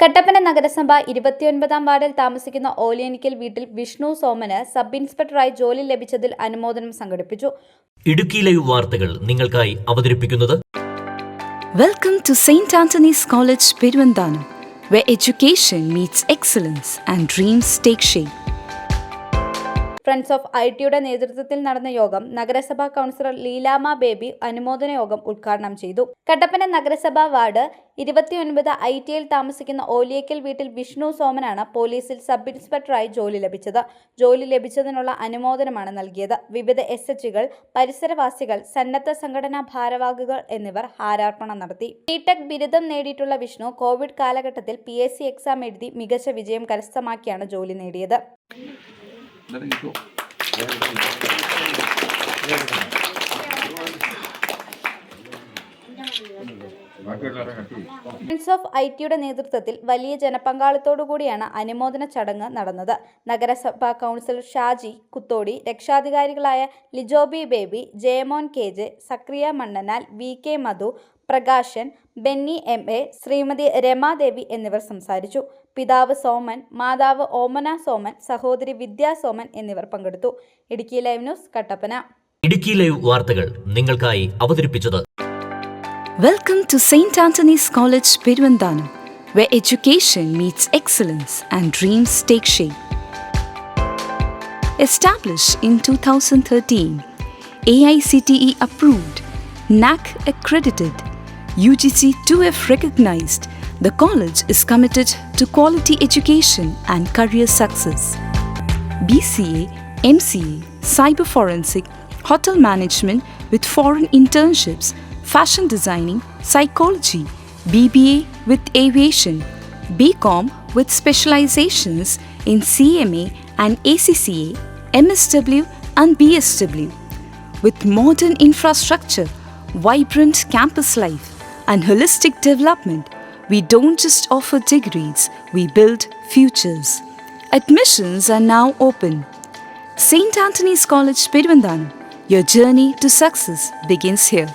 കട്ടപ്പന നഗരസഭ 29 വാർഡിൽ താമസിക്കുന്ന ഓലിയനിക്കൽ വീട്ടിൽ വിഷ്ണു സോമന് സബ് ഇൻസ്പെക്ടറായി ജോലി ലഭിച്ചതിൽ അനുമോദനം സംഘടിപ്പിച്ചു. ഇടുക്കി ലൈവ് വാർത്തകൾ നിങ്ങൾക്കായി അവതരിപ്പിക്കുന്നത് Welcome to St. Anthony's College, Peruvandhanam, where education meets excellence and dreams take shape. Friends of ഐടിയുടെ നേതൃത്വത്തിൽ നടന്ന യോഗം നഗരസഭാ കൗൺസിലർ ലീലാമ ബേബി അനുമോദന യോഗം ഉദ്ഘാടനം ചെയ്തു. കട്ടപ്പന നഗരസഭാ വാർഡ് 29 ഐടിയിൽ താമസിക്കുന്ന ഓലിയക്കൽ വീട്ടിൽ വിഷ്ണു സോമനാണ് പോലീസിൽ സബ് ഇൻസ്പെക്ടറായി ജോലി ലഭിച്ചത്. ജോലി ലഭിച്ചതിനുള്ള അനുമോദനമാണ് നൽകിയത്. വിവിധ SHകൾ, പരിസരവാസികൾ, സന്നദ്ധ സംഘടനാ ഭാരവാഹികൾ എന്നിവർ ഹാരാർപ്പണം നടത്തി. ബിടെക് ബിരുദം നേടിയിട്ടുള്ള വിഷ്ണു കോവിഡ് കാലഘട്ടത്തിൽ PSC എക്സാം എഴുതി മികച്ച വിജയം കരസ്ഥമാക്കിയാണ് ജോലി നേടിയത്. ഫ്രണ്ട്സ് ഓഫ് ഐടിയുടെ നേതൃത്വത്തിൽ വലിയ ജനപങ്കാളിത്തോടുകൂടിയാണ് അനുമോദന ചടങ്ങ് നടന്നത്. നഗരസഭാ കൗൺസിലർ ഷാജി കുത്തോടി, രക്ഷാധികാരികളായ Lijobi Baby, Jayamon KJ, Sakriya Mannanal, VK Madhu, Prakashan, Benny MA, Shrimati Ramadevi എന്നിവർ സംസാരിച്ചു. പിതാവ് സോമൻ, മാതാവ് ഓമന സോമൻ, സഹോദരി വിദ്യാ സോമൻ എന്നിവർ പങ്കെടുത്തു. Idukki live news, Kattappana. Idukki live വാർത്തകൾ നിങ്ങൾക്കായി അവതരിപ്പിച്ചത് Welcome to St. Anthony's College, Peruvandhanam, where education meets excellence and dreams take shape. Established in 2013, AICTE approved, NAC accredited, UGC 2F recognized, the college is committed to quality education and career success. BCA, MCA, Cyber Forensic, Hotel Management with foreign internships, Fashion Designing, Psychology, BBA with Aviation, BCom with specializations in CMA and ACCA, MSW and BSW. With modern infrastructure, vibrant campus life and holistic development, we don't just offer degrees, we build futures. Admissions are now open. St. Anthony's College, Peruvandhanam, your journey to success begins here.